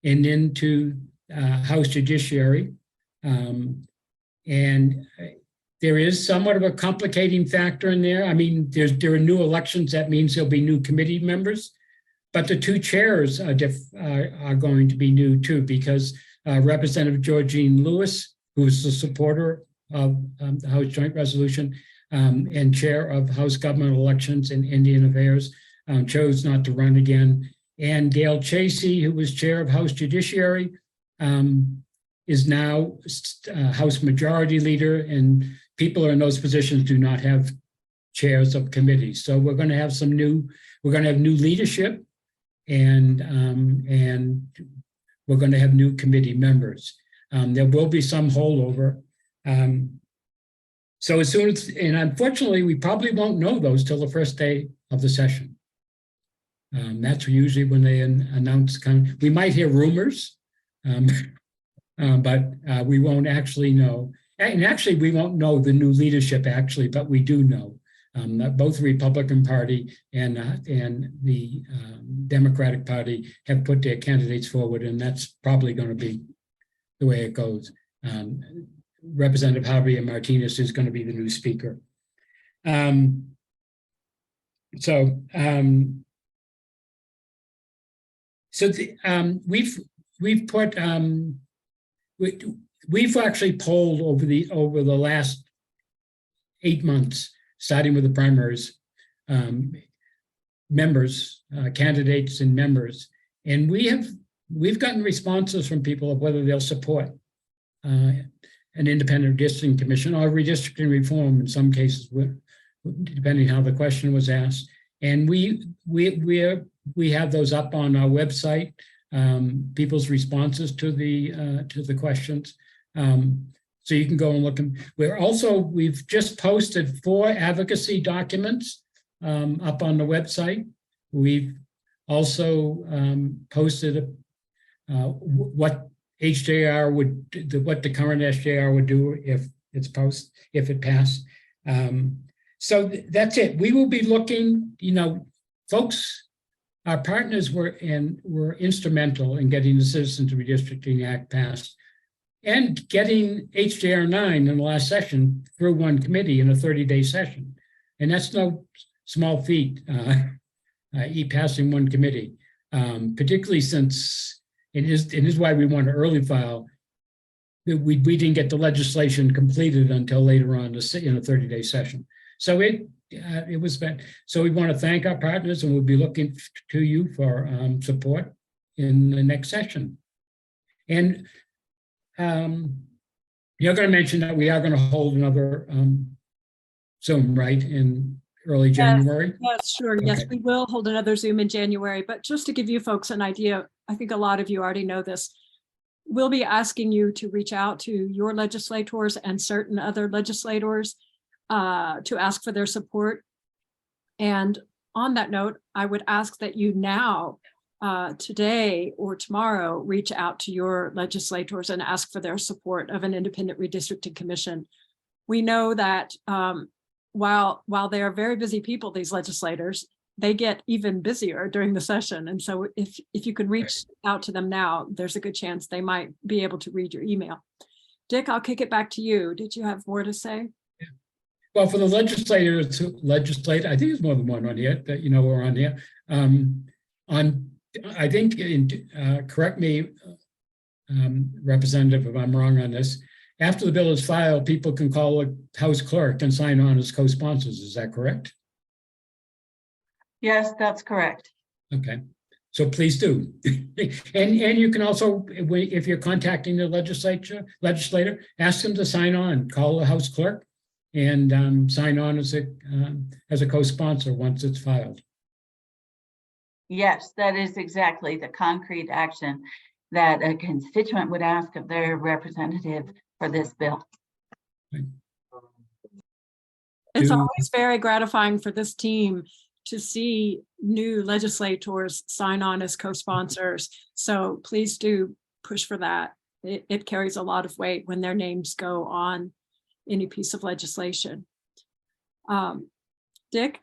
and into House Judiciary. And there is somewhat of a complicating factor in there. I mean, there are new elections. That means there'll be new committee members, but the two chairs are going to be new too, because Representative Georgine Lewis, who is the supporter of the House Joint Resolution and chair of House Government Elections and Indian Affairs, chose not to run again. And Gail Chasey, who was chair of House Judiciary, is now House Majority Leader, and people in those positions do not have chairs of committees. So we're going to have new leadership, and we're going to have new committee members. There will be some holdover. So as soon as, and unfortunately, we probably won't know those till the first day of the session. That's usually when they announce we might hear rumors, but we won't actually know. And actually, we won't know the new leadership, actually, but we do know that both the Republican Party and the Democratic Party have put their candidates forward, and that's probably going to be the way it goes. Representative Javier Martinez is going to be the new speaker. We've actually polled over the last 8 months, starting with the primaries, members, candidates and members, and we've gotten responses from people of whether they'll support an independent redistricting commission or redistricting reform in some cases, depending how the question was asked. And we're we have those up on our website, people's responses to the questions. So you can go and look. We've just posted 4 advocacy documents up on the website. We've also posted what HJR what the current SJR would do if it passed. So that's it. We will be looking, folks, our partners were instrumental in getting the Citizens Redistricting Act passed and getting HJR 9 in the last session through one committee in a 30-day session. And that's no small feat, passing one committee, particularly since it is why we want to early file. We didn't get the legislation completed until later on in a 30-day session. So it was bad. So we want to thank our partners, and we'll be looking to you for support in the next session. And you're going to mention that we are going to hold another Zoom, right, in early January? Yes, sure. Okay. Yes, we will hold another Zoom in January. But just to give you folks an idea, I think a lot of you already know this. We'll be asking you to reach out to your legislators and certain other legislators to ask for their support. And on that note, I would ask that you now, today or tomorrow, reach out to your legislators and ask for their support of an independent redistricting commission. We know that while they are very busy people, these legislators, they get even busier during the session. And so if you can reach out to them now, there's a good chance they might be able to read your email. Dick, I'll kick it back to you. Did you have more to say? Yeah. Well, for the legislators who legislate, I think there's more than one on here that are on here. I think, correct me, Representative, if I'm wrong on this, after the bill is filed, people can call a House clerk and sign on as co-sponsors. Is that correct? Yes, that's correct. Okay, so please do. and you can also, if you're contacting the legislator, ask them to sign on, call the House clerk and sign on as a co-sponsor once it's filed. Yes, that is exactly the concrete action that a constituent would ask of their representative for this bill. It's always very gratifying for this team to see new legislators sign on as co-sponsors. So please do push for that. It carries a lot of weight when their names go on any piece of legislation. Dick?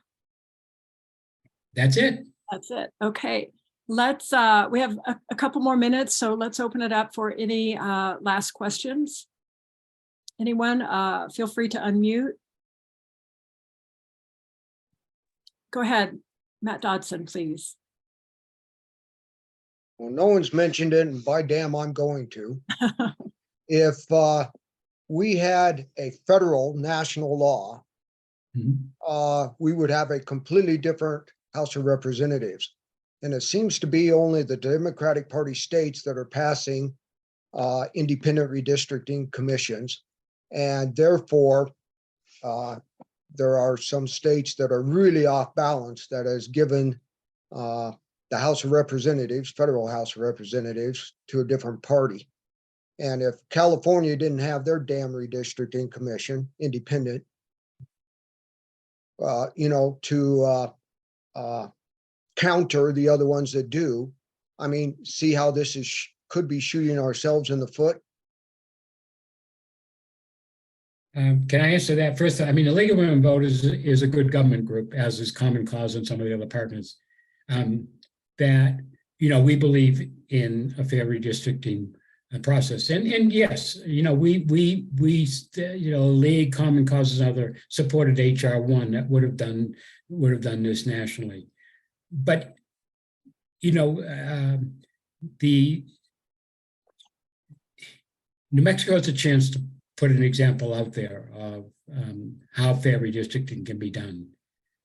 That's it. That's it. Okay. Let's, we have a couple more minutes, so let's open it up for any last questions. Anyone, feel free to unmute. Go ahead, Matt Dodson, please. Well, no one's mentioned it, and by damn, I'm going to. If we had a federal national law, we would have a completely different House of Representatives. And it seems to be only the Democratic Party states that are passing independent redistricting commissions. And therefore, there are some states that are really off balance that has given the House of Representatives, federal House of Representatives, to a different party. And if California didn't have their damn redistricting commission, independent, to counter the other ones that do, I mean, see how this could be shooting ourselves in the foot. Can I answer that first? I mean, the League of Women Voters is a good government group, as is Common Cause and some of the other partners. That we believe in a fair redistricting process, and yes, we League, Common Cause, and other supported HR1 that would have done this nationally, but the New Mexico has a chance to put an example out there of how fair redistricting can be done.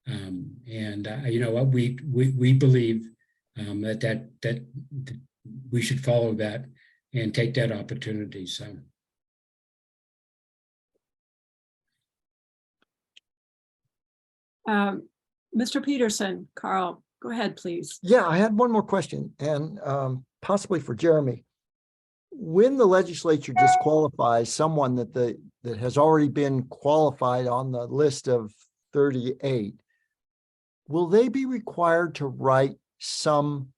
We believe that we should follow that and take that opportunity. So. Mr. Peterson, Carl, Go ahead, please. Yeah, I had one more question, and possibly for Jeremy. When the legislature disqualifies someone that has already been qualified on the list of 38, will they be required to write some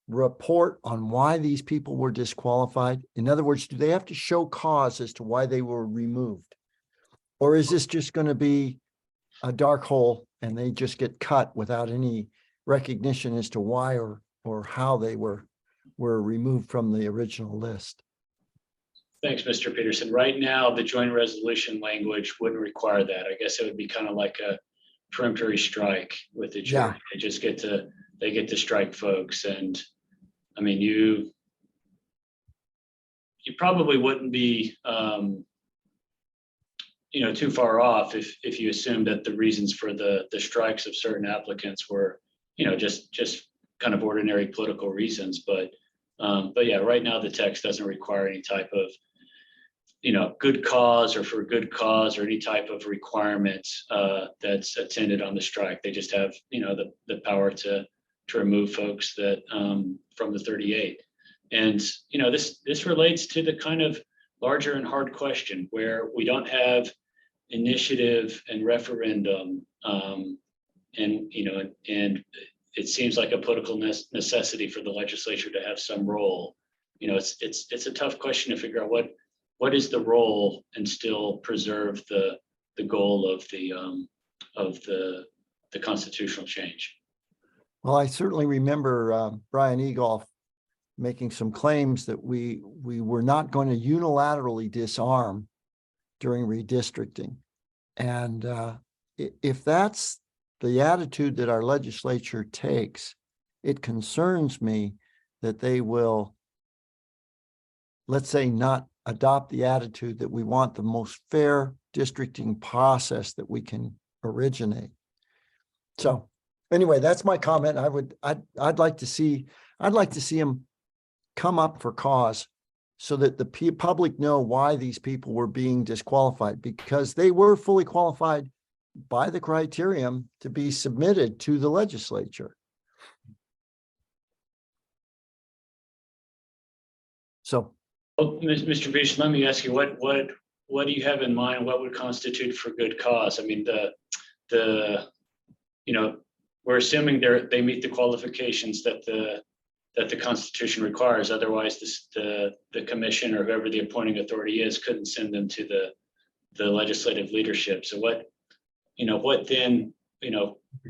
report on why these people were disqualified? In other words, do they have to show cause as to why they were removed? Or is this just going to be a dark hole and they just get cut without any recognition as to why or how they were removed from the original list? Thanks, Mr. Peterson. Right now, the joint resolution language wouldn't require that. I guess it would be kind of like a peremptory strike with the jury. Yeah. They get to strike folks. And I mean, you probably wouldn't be, too far off if you assume that the reasons for the strikes of certain applicants were, just kind of ordinary political reasons. But yeah, right now the text doesn't require any type of, good cause or for good cause or any type of requirement that's attended on the strike. They just have, the power to remove folks that from the 38. And, this relates to the kind of larger and hard question where we don't have initiative and referendum and it seems like a political necessity for the legislature to have some role. It's a tough question to figure out what is the role and still preserve the goal of the constitutional change. Well, I certainly remember Brian Egolf making some claims that we were not going to unilaterally disarm during redistricting. And if that's the attitude that our legislature takes, it concerns me that they will, let's say, not adopt the attitude that we want the most fair districting process that we can originate. So anyway, that's my comment. I'd like to see them come up for cause so that the public know why these people were being disqualified, because they were fully qualified by the criterion to be submitted to the legislature. So, well, Mr. Peterson, let me ask you, what do you have in mind? What would constitute for good cause? I mean, we're assuming they meet the qualifications that the Constitution requires. Otherwise, the commission or whoever the appointing authority is couldn't send them to the legislative leadership. So what then,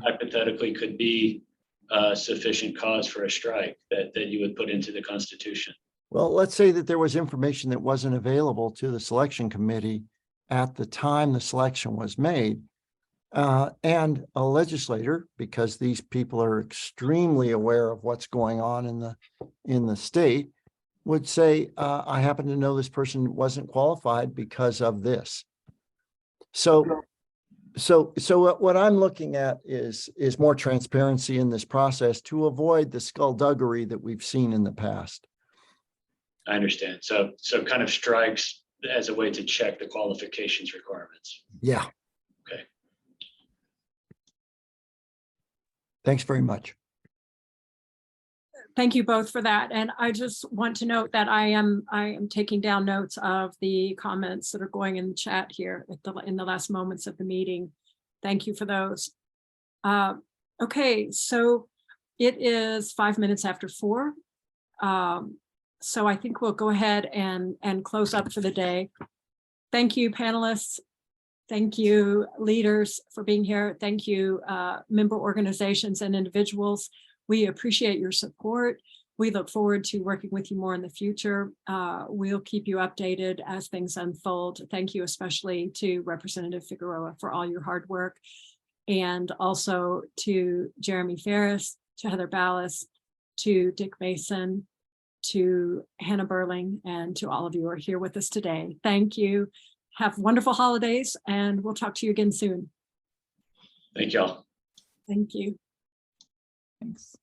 hypothetically could be sufficient cause for a strike that you would put into the Constitution? well, let's say that there was information that wasn't available to the selection committee at the time the selection was made. And a legislator, because these people are extremely aware of what's going on in the state, would say, I happen to know this person wasn't qualified because of this. So what I'm looking at is more transparency in this process to avoid the skullduggery that we've seen in the past. I understand. So kind of strikes as a way to check the qualifications requirements. Yeah. Okay. Thanks very much. Thank you both for that. And I just want to note that I am taking down notes of the comments that are going in the chat here in the last moments of the meeting. Thank you for those. Okay, so it is 5 minutes after 4. So I think we'll go ahead and close up for the day. Thank you, panelists. Thank you, leaders, for being here. Thank you, member organizations and individuals. We appreciate your support. We look forward to working with you more in the future. We'll keep you updated as things unfold. Thank you especially to Representative Figueroa for all your hard work, and also to Jeremy Farris, to Heather Balas, to Dick Mason, to Hannah Burling, and to all of you who are here with us today. Thank you. Have wonderful holidays, and we'll talk to you again soon. Thank y'all. Thank you. Thanks.